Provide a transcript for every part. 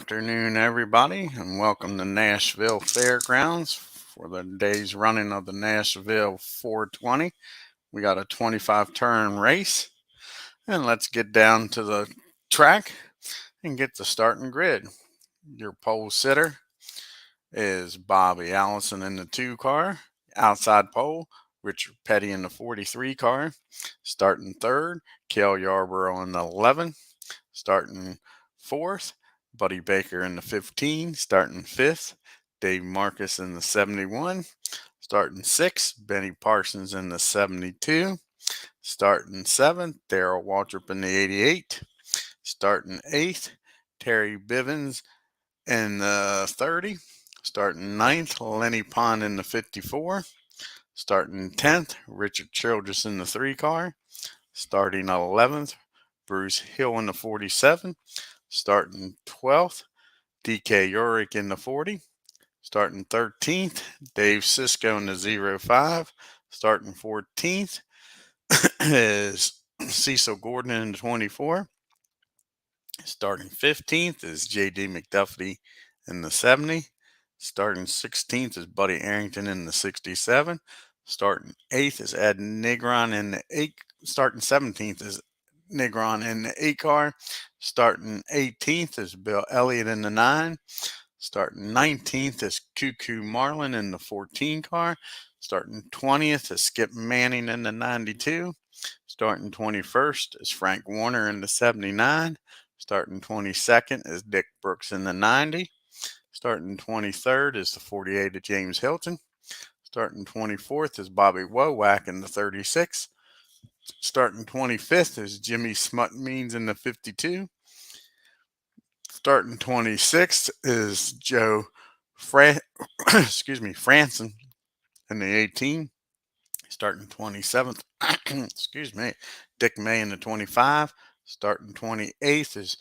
afternoon, everybody, and welcome to Nashville Fairgrounds for the day's running of the Nashville 420. We got a 25 turn race, and let's get down to the track and get the starting grid. Your pole sitter is Bobby Allison in the 2 car. Outside pole, Richard Petty in the 43 car. Starting third, Cale Yarborough in the 11. Starting fourth, Buddy Baker in the 15. Starting fifth, Dave Marcus in the 71. Starting sixth, Benny Parsons in the 72. Starting seventh, Darrell Waltrip in the 88. Starting eighth, Terry Bivens in the 30. Starting ninth, Lenny Pond in the 54. Starting 10th, Richard Childress in the 3 car. Starting 11th, Bruce Hill in the 47. Starting 12th, DK Urick in the 40. Starting 13th, Dave Cisco in the 05. Starting 14th is Cecil Gordon in the 24. Starting 15th is JD McDuffie in the 70. Starting 16th is Buddy Arrington in the 67. Starting 8th is Ed Negron in the 8. Starting 17th is Negron in the 8 car. Starting 18th is Bill Elliott in the 9. Starting 19th is Cuckoo Marlin in the 14 car. Starting 20th is Skip Manning in the 92. Starting 21st is Frank Warner in the 79. Starting 22nd is Dick Brooks in the 90. Starting 23rd is the 48 of James Hilton. Starting 24th is Bobby Wowack in the 36. Starting 25th is Jimmy Smut-Means in the 52. Starting 26th is Joe Franson in the 18. Starting 27th, Dick May in the 25. Starting 28th is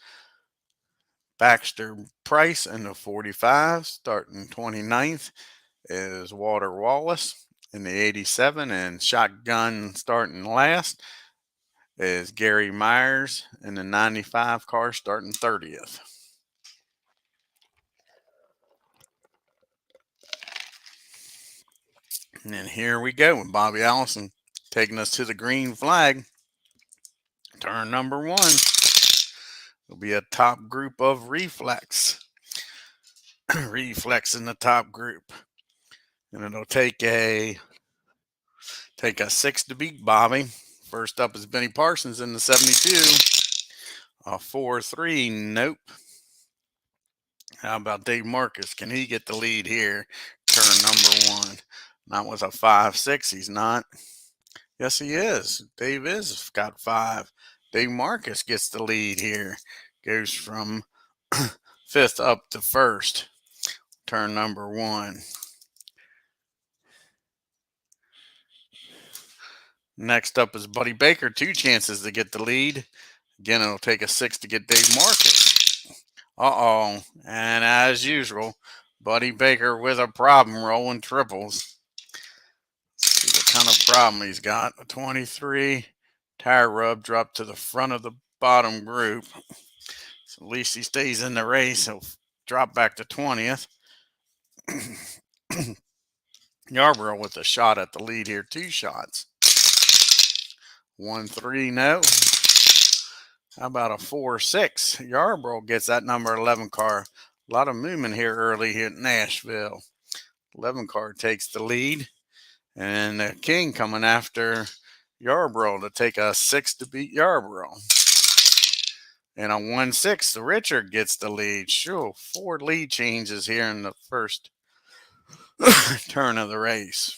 Baxter Price in the 45. Starting 29th is Walter Wallace in the 87. And shotgun starting last is Gary Myers in the 95 car starting 30th. And then here we go with Bobby Allison taking us to the green flag. Turn number 1 will be a top group of Reflex. Reflex in the top group. And it'll take a 6 to beat Bobby. First up is Benny Parsons in the 72. A 4-3, nope. How about Dave Marcus? Can he get the lead here? Turn number 1. Not with a 5-6, he's not. Yes, he is. Dave is got 5. Dave Marcus gets the lead here. Goes from 5th up to 1st. Turn number 1. Next up is Buddy Baker. 2 chances to get the lead. Again, it'll take a 6 to get Dave Marcus. Uh-oh. And as usual, Buddy Baker with a problem rolling triples. Let's see what kind of problem he's got. A 23 tire rub dropped to the front of the bottom group. So at least he stays in the race. He'll drop back to 20th. Yarborough with a shot at the lead here. 2 shots. 1-3, no. How about a 4-6? Yarborough gets that number 11 car. A lot of movement here early here at Nashville. 11 car takes the lead. And the King coming after Yarborough to take a 6 to beat Yarborough. And a 1-6, the Richard gets the lead. Sure, 4 lead changes here in the first turn of the race.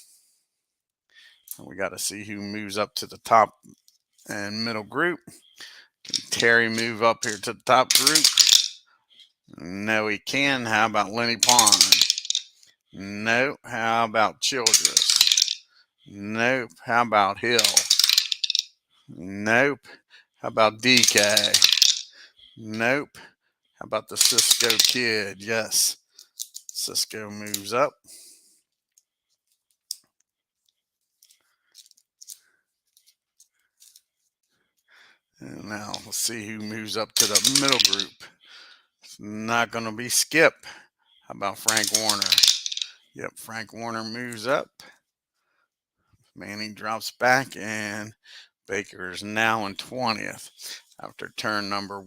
We got to see who moves up to the top and middle group. Can Terry move up here to the top group? No, he can. How about Lenny Pond? No. How about Childress? Nope. How about Hill? Nope. How about DK? Nope. How about the Cisco Kid? Yes. Cisco moves up. And now let's see who moves up to the middle group. not going to be Skip. How about Frank Warner? Yep, Frank Warner moves up. Manning drops back, and Baker is now in 20th after turn number 1.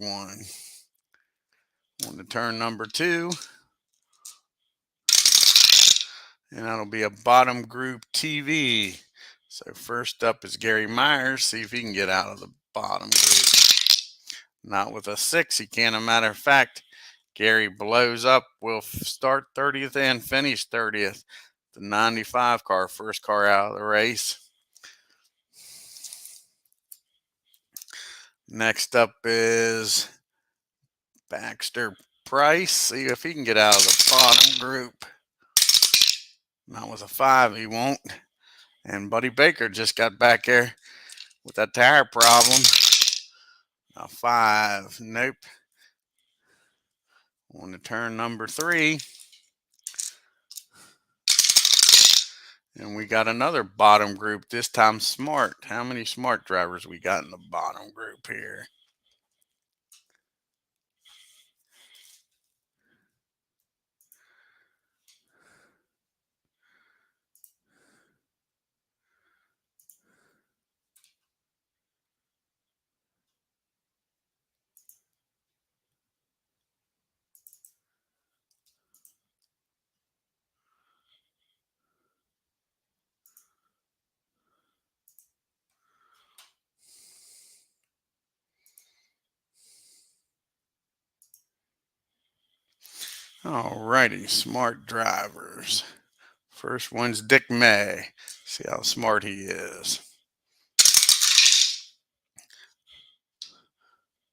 On to turn number 2. And that'll be a bottom group TV. So first up is Gary Myers. See if he can get out of the bottom group. Not with a 6. He can't. As a matter of fact, Gary blows up. Will start 30th and finish 30th. The 95 car, first car out of the race. Next up is Baxter Price. See if he can get out of the bottom group. Not with a 5, he won't. And Buddy Baker just got back there with that tire problem. A 5, nope. On to turn number 3. And we got another bottom group, this time Smart. How many Smart drivers we got in the bottom group here? Alrighty, Smart drivers. First one's Dick May. See how smart he is.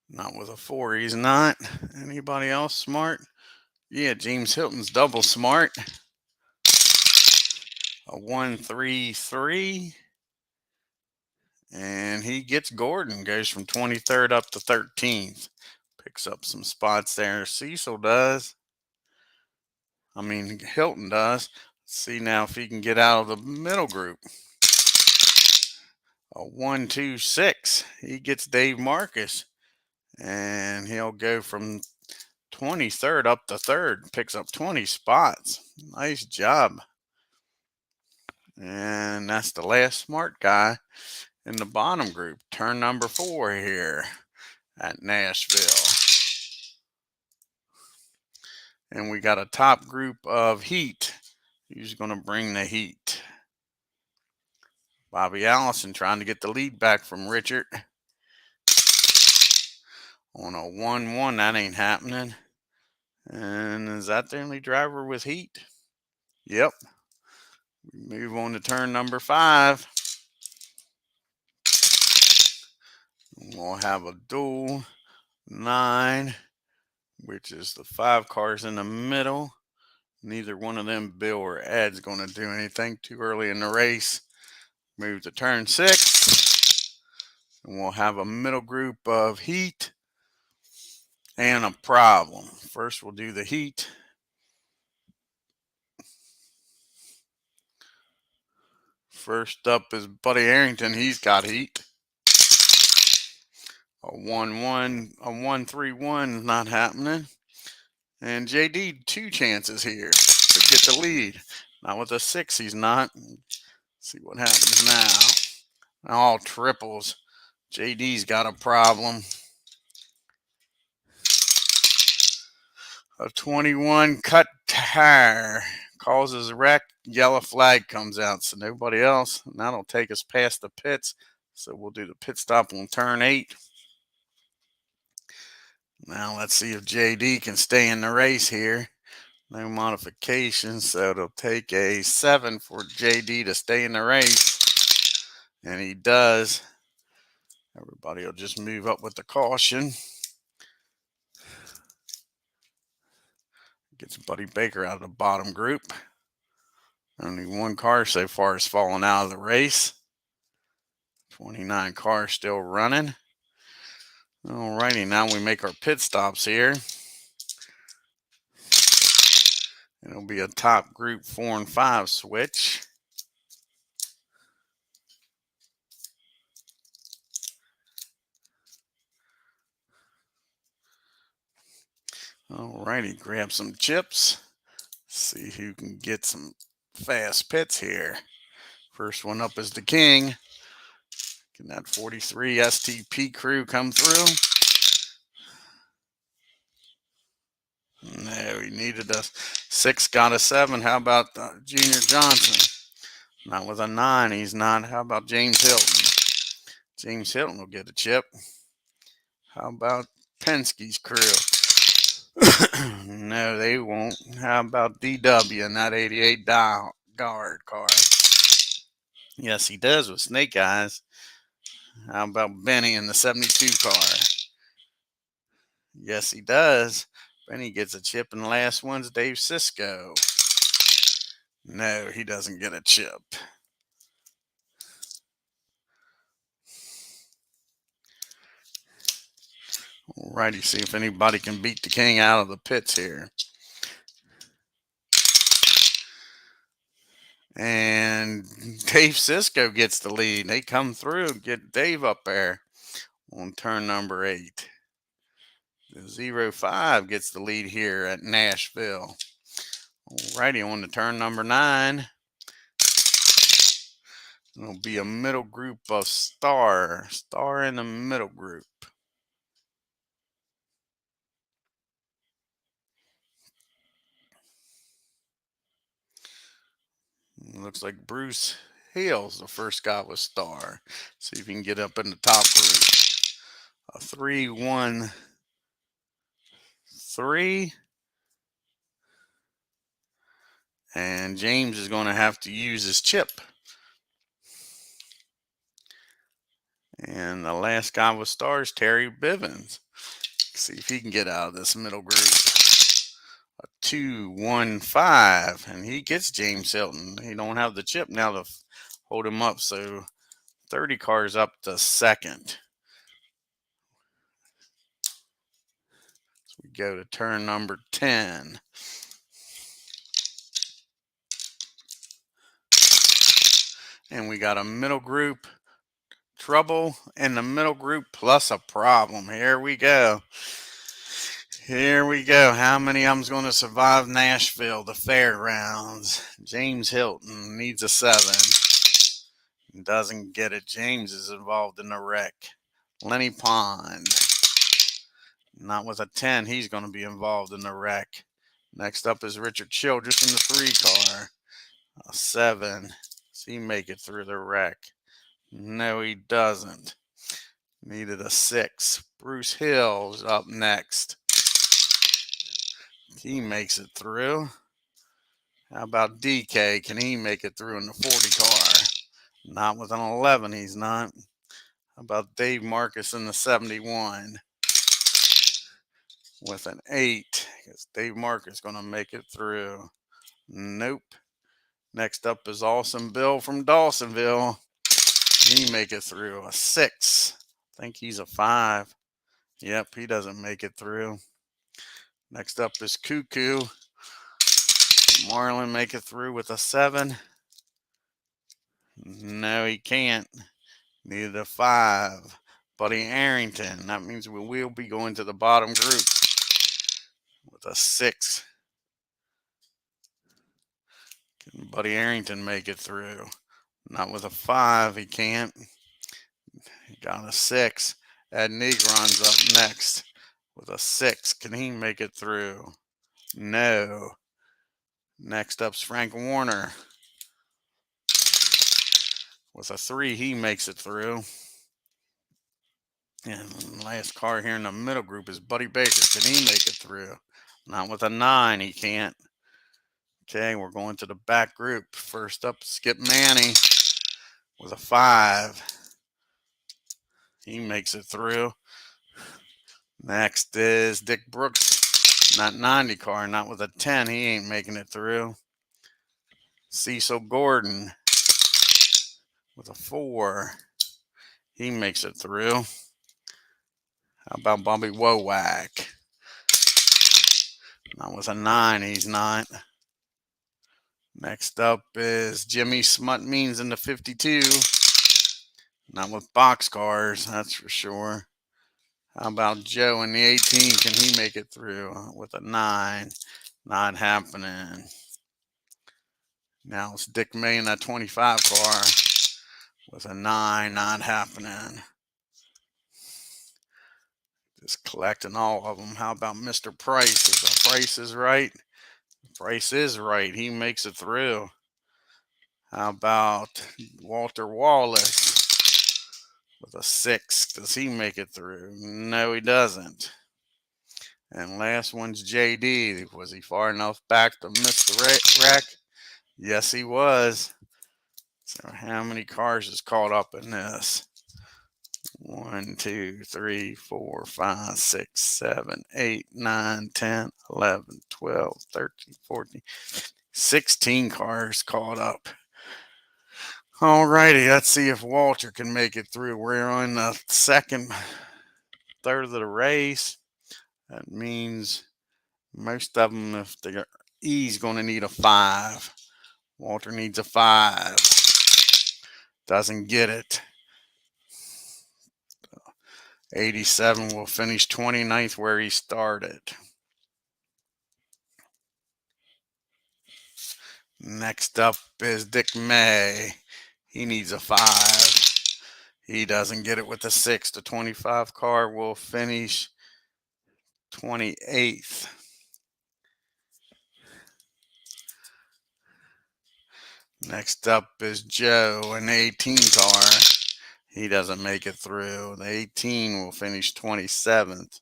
Not with a 4, he's not. Anybody else smart? Yeah, James Hilton's double smart. A 1-3-3. And he gets Gordon, goes from 23rd up to 13th. Picks up some spots there. Cecil does. Hilton does. Let's see now if he can get out of the middle group. A 1-2-6. He gets Dave Marcus. And he'll go from 23rd up to 3rd. Picks up 20 spots. Nice job. And that's the last smart guy in the bottom group. Turn number 4 here at Nashville. And we got a top group of heat. Who's going to bring the heat? Bobby Allison trying to get the lead back from Richard. On a 1-1, that ain't happening. And is that the only driver with heat? Yep. We move on to turn number 5. We'll have a dual 9, which is the 5 cars in the middle. Neither one of them, Bill or Ed's, going to do anything too early in the race. Move to turn 6. And we'll have a middle group of heat and a problem. First, we'll do the heat. First up is Buddy Arrington. He's got heat. A 1-1, a 1-3-1 is not happening. And JD, 2 chances here to get the lead. Not with a 6, he's not. See what happens now. All triples. JD's got a problem. A 21 cut tire causes a wreck. Yellow flag comes out, so nobody else. And that'll take us past the pits. So we'll do the pit stop on turn 8. Now let's see if JD can stay in the race here. No modifications, so it'll take a 7 for JD to stay in the race. And he does. Everybody will just move up with the caution. Gets Buddy Baker out of the bottom group. Only 1 car so far has fallen out of the race. 29 cars still running. Alrighty, now we make our pit stops here. It'll be a top group 4 and 5 switch. Alrighty, grab some chips. See who can get some fast pits here. First one up is the King. Can that 43 STP crew come through? No, he needed a 6, got a 7. How about Junior Johnson? Not with a 9, he's not. How about James Hilton? James Hilton will get a chip. How about Penske's crew? No, they won't. How about DW in that 88 guard car? Yes, he does with Snake Eyes. How about Benny in the 72 car? Yes, he does. Benny gets a chip, and the last one's Dave Cisco. No, he doesn't get a chip. Alrighty, see if anybody can beat the King out of the pits here. And Dave Cisco gets the lead. They come through and get Dave up there on turn number 8. The 05 gets the lead here at Nashville. Alrighty, on to turn number 9. It'll be a middle group of Star in the middle group. Looks like Bruce Hale's the first guy with Star. See if he can get up in the top group. A 3-1-3. And James is going to have to use his chip. And the last guy with Star is Terry Bivens. See if he can get out of this middle group. A 2-1-5, and he gets James Hilton. He don't have the chip now to hold him up, so 30 cars up to second. So we go to turn number 10. And we got a middle group trouble in the middle group plus a problem. Here we go. Here we go. How many of them's going to survive Nashville, the fairgrounds? James Hilton needs a 7. Doesn't get it. James is involved in the wreck. Lenny Pond. Not with a 10. He's going to be involved in the wreck. Next up is Richard Childress in the 3 car. A 7. Does he make it through the wreck? No, he doesn't. Needed a 6. Bruce Hill's up next. He makes it through. How about DK? Can he make it through in the 40 car? Not with an 11, he's not. How about Dave Marcus in the 71? With an 8. Is Dave Marcus going to make it through? Nope. Next up is Awesome Bill from Dawsonville. He make it through. A 6. I think he's a 5. Yep, he doesn't make it through. Next up is Cuckoo. Marlin make it through with a 7. No, he can't. Needed a 5. Buddy Arrington. That means we will be going to the bottom group with a 6. Can Buddy Arrington make it through? Not with a 5. He can't. He got a 6. Ed Negron's up next with a 6. Can he make it through? No. Next up's Frank Warner. With a 3, he makes it through. And the last car here in the middle group is Buddy Baker. Can he make it through? Not with a 9, he can't. Okay, we're going to the back group. First up, Skip Manning with a 5. He makes it through. Next is Dick Brooks, not 90 car, not with a 10. He ain't making it through. Cecil Gordon with a 4. He makes it through. How about Bobby Wowack? Not with a 9, he's not. Next up is Jimmy Smut Means in the 52. Not with box cars, that's for sure. How about Joe in the 18? Can he make it through with a 9? Not happening. Now it's Dick May in that 25 car with a 9. Not happening. Just collecting all of them. How about Mr. Price? If the price is right, Price is right. He makes it through. How about Walter Wallace with a 6? Does he make it through? No, he doesn't. And last one's JD. Was he far enough back to miss the wreck? Yes, he was. So how many cars is caught up in this? 1, 2, 3, 4, 5, 6, 7, 8, 9, 10, 11, 12, 13, 14, 16 cars caught up. Alrighty, let's see if Walter can make it through. We're on the second third of the race. That means most of them, if they're E's going to need a 5. Walter needs a 5. Doesn't get it. 87 will finish 29th where he started. Next up is Dick May. He needs a 5. He doesn't get it with a 6. The 25 car will finish 28th. Next up is Joe, an 18 car. He doesn't make it through. The 18 will finish 27th.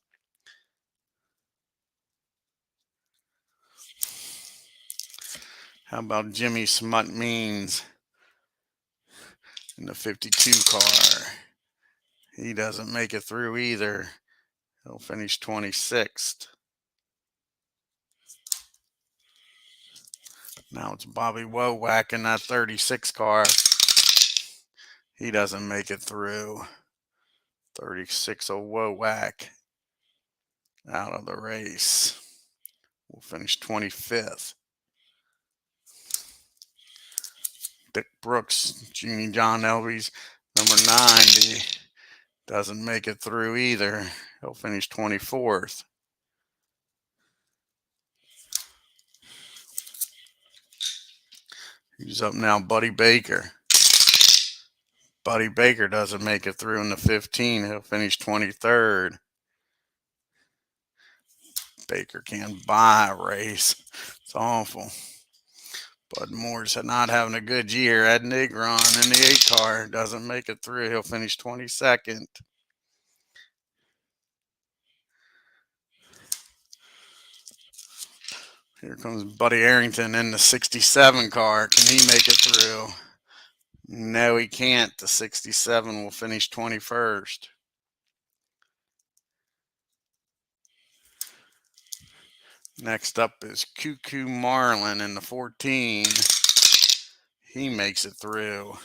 How about Jimmy Smut Means in the 52 car? He doesn't make it through either. He'll finish 26th. Now it's Bobby Wowack in that 36 car. He doesn't make it through. 36 of Wowack out of the race. We'll finish 25th. Dick Brooks, Jeannie John Elby's number 90. Doesn't make it through either. He'll finish 24th. He's up now, Buddy Baker. Buddy Baker doesn't make it through in the 15. He'll finish 23rd. Baker can't buy a race. It's awful. Bud Moore's not having a good year. Ed Negron in the 8 car doesn't make it through. He'll finish 22nd. Here comes Buddy Arrington in the 67 car. Can he make it through? No, he can't. The 67 will finish 21st. Next up is Cuckoo Marlin in the 14. He makes it through.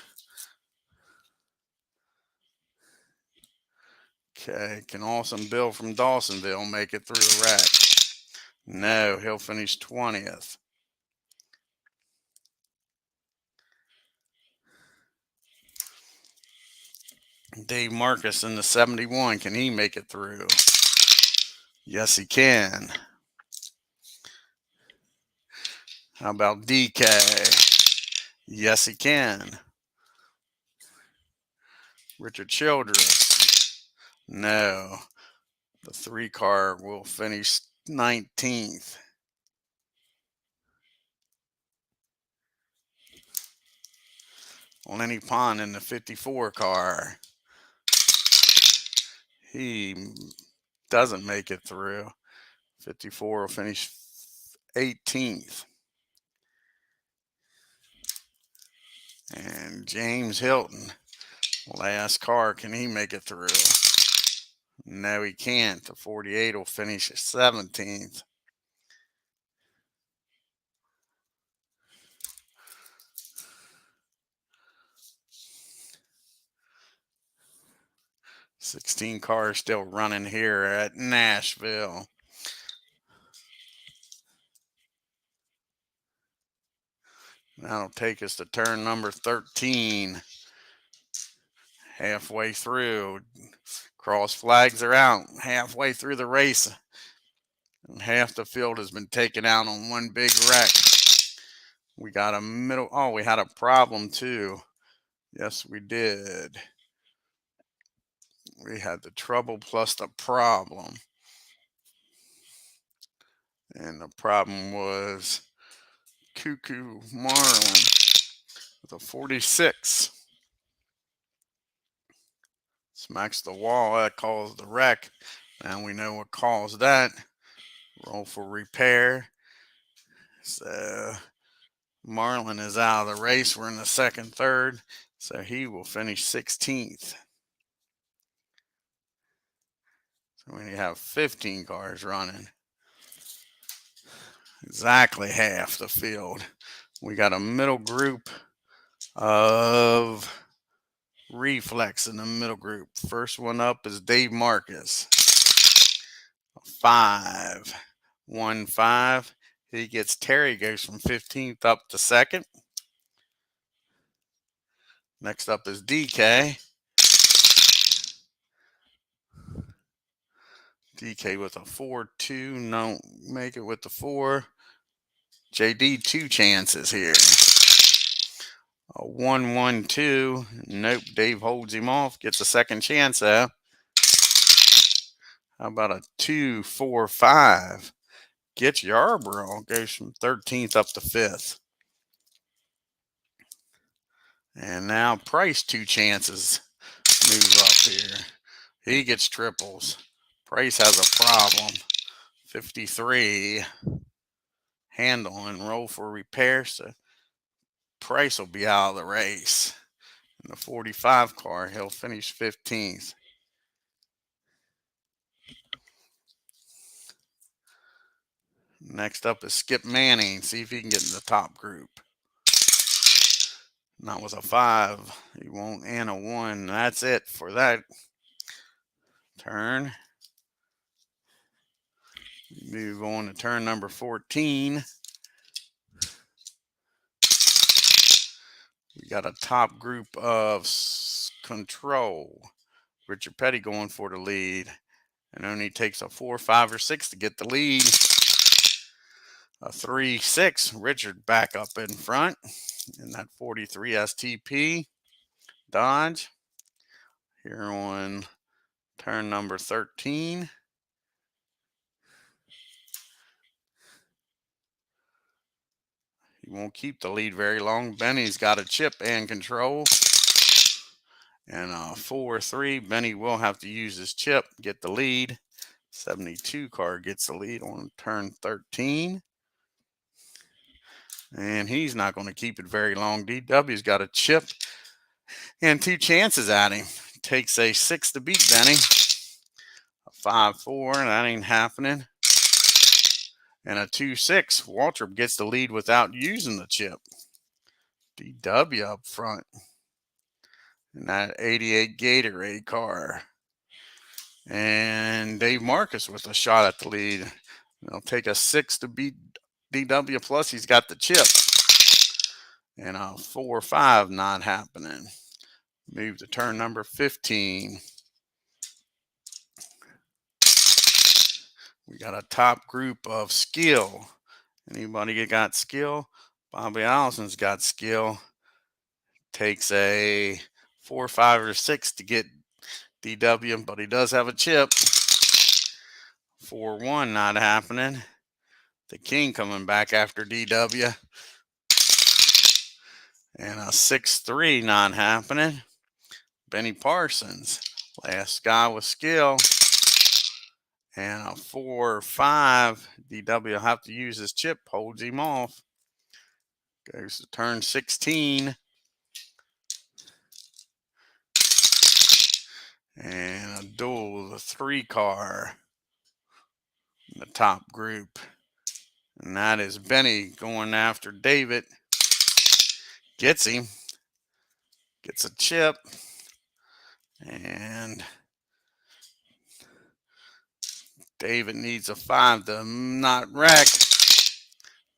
Okay, can Awesome Bill from Dawsonville make it through the wreck? No, he'll finish 20th. Dave Marcus in the 71, can he make it through? Yes, he can. How about DK? Yes, he can. Richard Childress? No. The 3 car will finish 19th. Lenny Pond in the 54 car. He doesn't make it through. 54 will finish 18th. And James Hilton, last car, can he make it through? No, he can't. The 48 will finish 17th. $16 cars still running here at Nashville. That'll take us to turn number 13. Halfway through. Cross flags are out halfway through the race. And half the field has been taken out on one big wreck. We got a middle. Oh, we had a problem too. Yes, we did. We had the trouble plus the problem. And the problem was Cuckoo Marlin with a 46. Smacks the wall. That caused the wreck. Now we know what caused that. Roll for repair. So Marlin is out of the race. We're in the second, third. So he will finish 16th. So we have 15 cars running. Exactly half the field. We got a middle group of Reflex in the middle group. First one up is Dave Marcus. 5-1-5. He gets Terry, goes from 15th up to second. Next up is DK. DK with a 4-2. Don't make it with the 4. JD, 2 chances here. A 1-1-2. Nope, Dave holds him off. Gets a second chance though. How about a 2-4-5? Gets Yarborough. Goes from 13th up to 5th. And now Price, 2 chances. Moves up here. He gets triples. Price has a problem. 53. Handle and roll for repair. So Price will be out of the race. In the 45 car, he'll finish 15th. Next up is Skip Manning. See if he can get in the top group. And that was a 5. He won't, and a 1. That's it for that turn. Move on to turn number 14. We got a top group of Control. Richard Petty going for the lead. And only takes a 4, 5, or 6 to get the lead. A 3-6. Richard back up in front. In that 43 STP. Dodge. Here on turn number 13. He won't keep the lead very long. Benny's got a chip and Control. And a 4-3. Benny will have to use his chip, get the lead. 72 car gets the lead on turn 13. And he's not going to keep it very long. DW's got a chip and 2 chances at him. Takes a 6 to beat Benny. A 5-4, that ain't happening. And a 2-6. Waltrip gets the lead without using the chip. DW up front. In that 88 Gatorade car. And Dave Marcus with a shot at the lead. They'll take a 6 to beat DW, plus he's got the chip. And a 4-5 not happening. Move to turn number 15. We got a top group of Skill. Anybody got Skill? Bobby Allison's got Skill. Takes a 4, 5, or 6 to get DW, but he does have a chip. 4-1 not happening. The King coming back after DW. And a 6-3 not happening. Benny Parsons, last guy with Skill. And a 4-5. DW will have to use his chip, holds him off. Goes to turn 16. And a duel, the 3 car in the top group. And that is Benny going after David. Gets him. Gets a chip. And David needs a 5 to not wreck.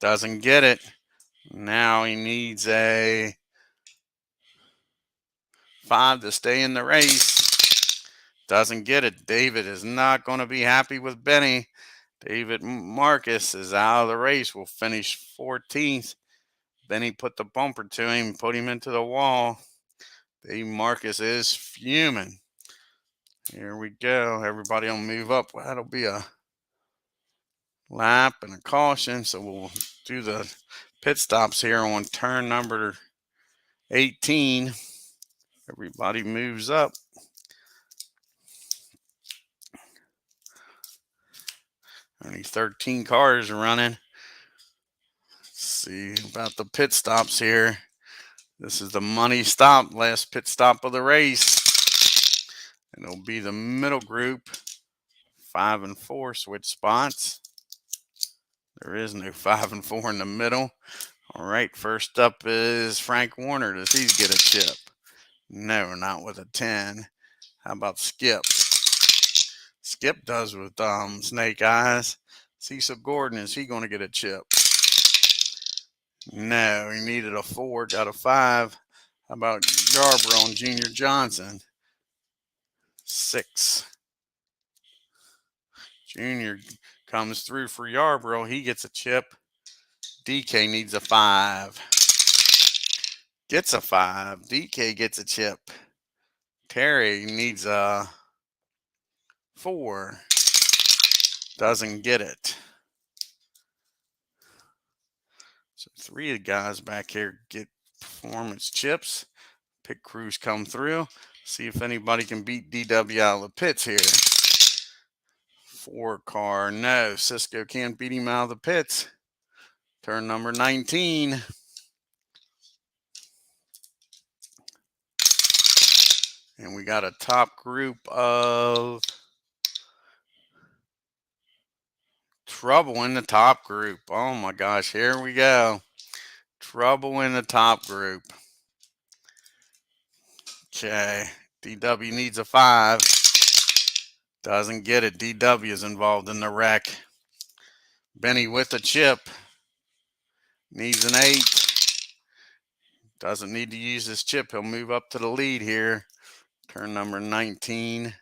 Doesn't get it. Now he needs a 5 to stay in the race. Doesn't get it. David is not going to be happy with Benny. David Marcus is out of the race. Will finish 14th. Benny put the bumper to him, put him into the wall. David Marcus is fuming. Here we go. Everybody will move up. Well, that'll be a lap and a caution. So we'll do the pit stops here on turn number 18. Everybody moves up. Only 13 cars running. Let's see about the pit stops here. This is the money stop, last pit stop of the race. And it'll be the middle group, 5 and 4 switch spots. There is no 5 and 4 in the middle. All right, first up is Frank Warner. Does he get a chip? No, not with a 10. How about Skip? Skip does with Snake Eyes. Cecil Gordon, is he going to get a chip? No, he needed a 4, got a 5. How about Yarborough and Junior Johnson? 6. Junior comes through for Yarborough. He gets a chip. DK needs a 5. Gets a 5. DK gets a chip. Terry needs a 4. Doesn't get it. So 3 of the guys back here get performance chips. Pit crews come through. See if anybody can beat DW out of the pits here. 4 car. No, Cisco can't beat him out of the pits. Turn number 19. And we got a top group of trouble in the top group. Oh my gosh, here we go. Trouble in the top group. Okay, DW needs a 5. Doesn't get it. DW is involved in the wreck. Benny with a chip. Needs an 8. Doesn't need to use his chip. He'll move up to the lead here. Turn number 19.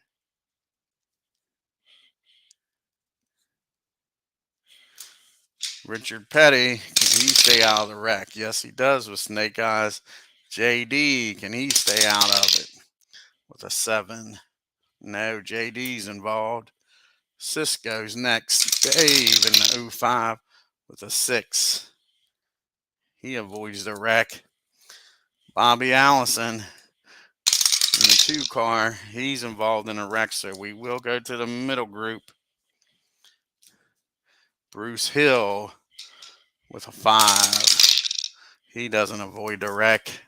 Richard Petty, can he stay out of the wreck? Yes, he does with Snake Eyes. JD, can he stay out of it? With a 7. No, JD's involved. Cisco's next. Dave in the 05 with a 6. He avoids the wreck. Bobby Allison in the 2 car. He's involved in a wreck, so we will go to the middle group. Bruce Hill with a 5. He doesn't avoid the wreck.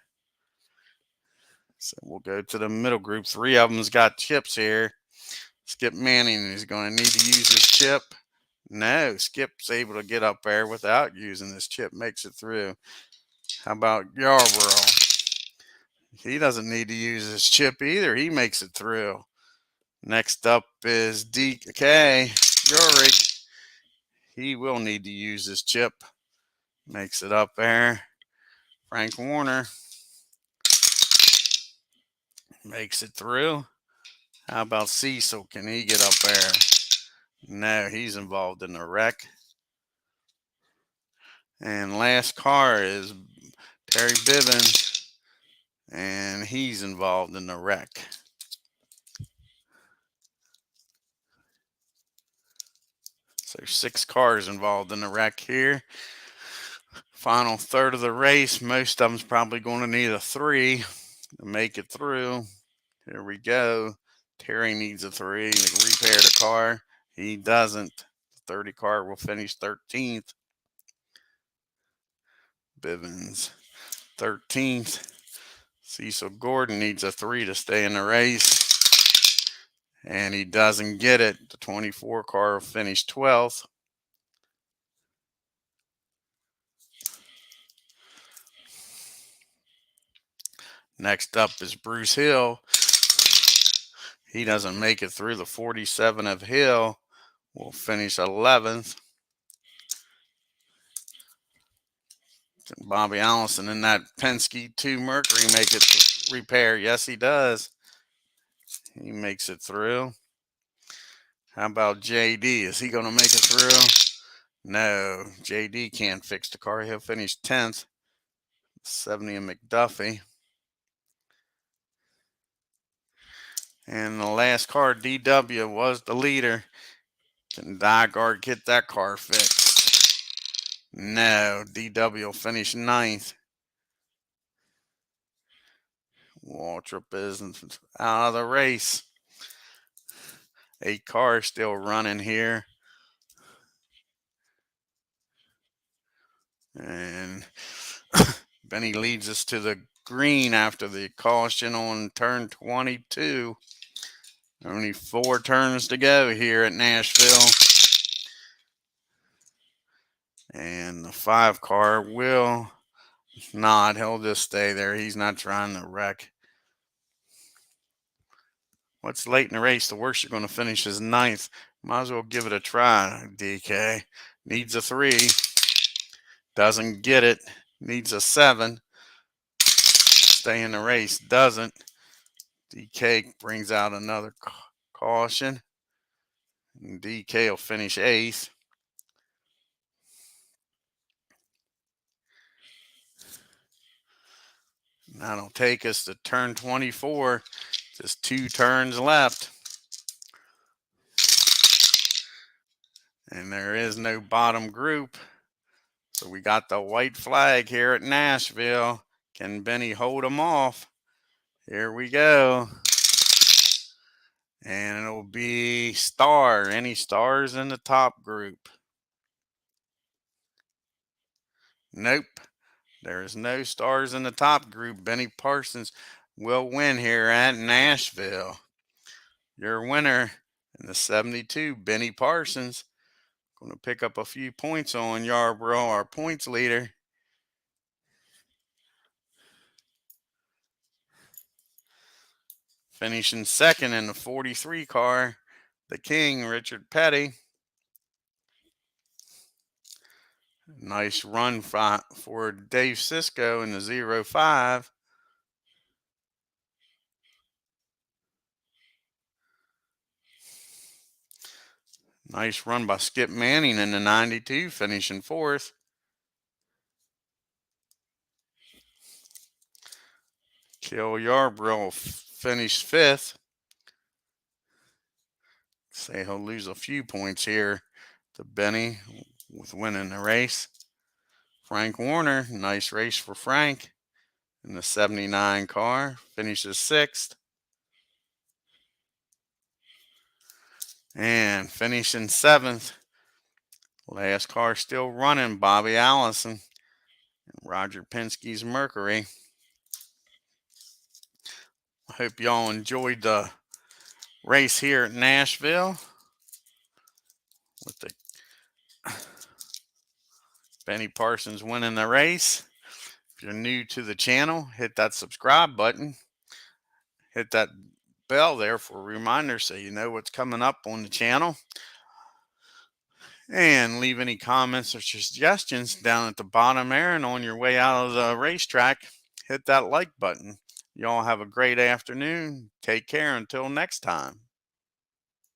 So we'll go to the middle group. 3 of them's got chips here. Skip Manning is going to need to use his chip. No, Skip's able to get up there without using his chip. Makes it through. How about Yarborough? He doesn't need to use his chip either. He makes it through. Next up is DK Yorick. He will need to use his chip. Makes it up there. Frank Warner makes it through. How about Cecil? Can he get up there? No, he's involved in the wreck. And last car is Terry Bivens, and he's involved in the wreck. So 6 cars involved in the wreck here. Final third of the race. Most of them's probably going to need a 3 to make it through. Here we go. Terry needs a 3 to repair the car. He doesn't. The 30 car will finish 13th. Bivens 13th. Cecil Gordon needs a 3 to stay in the race. And he doesn't get it. The 24 car will finish 12th. Next up is Bruce Hill. He doesn't make it through. The 47 of Hill will finish 11th. Can Bobby Allison in that Penske 2 Mercury make it repair? Yes, he does. He makes it through. How about JD? Is he going to make it through? No, JD can't fix the car. He'll finish 10th. 70 and McDuffie. And the last car, DW, was the leader. Can Nygaard get that car fixed? No, DW will finish 9th. Waltrip is out of the race. 8 cars still running here. And Benny leads us to the green after the caution on turn 22. Only 4 turns to go here at Nashville. And the 5 car will not. He'll just stay there. He's not trying to wreck. What's late in the race? The worst you're going to finish is 9th. Might as well give it a try, DK. Needs a 3. Doesn't get it. Needs a 7. Stay in the race. Doesn't. DK brings out another caution. And DK will finish 8th. That'll take us to turn 24. Just 2 turns left. And there is no bottom group. So we got the white flag here at Nashville. Can Benny hold them off? Here we go. And it'll be star. Any stars in the top group? Nope. There is no stars in the top group. Benny Parsons will win here at Nashville. Your winner in the 72, Benny Parsons. Going to pick up a few points on Yarborough, our points leader. Finishing second in the 43 car, the King, Richard Petty. Nice run for Dave Sisko in the 05. Nice run by Skip Manning in the 92, finishing 4th. Kill Yarborough finished 5th. Say he'll lose a few points here to Benny with winning the race. Frank Warner, nice race for Frank in the 79 car, finishes 6th. And finishing 7th, last car still running, Bobby Allison and Roger Penske's Mercury. I hope y'all enjoyed the race here at Nashville with the Benny Parsons winning the race. If you're new to the channel, hit that subscribe button. Hit that bell there for reminders so you know what's coming up on the channel. And leave any comments or suggestions down at the bottom there. And on your way out of the racetrack, hit that like button. Y'all have a great afternoon. Take care until next time.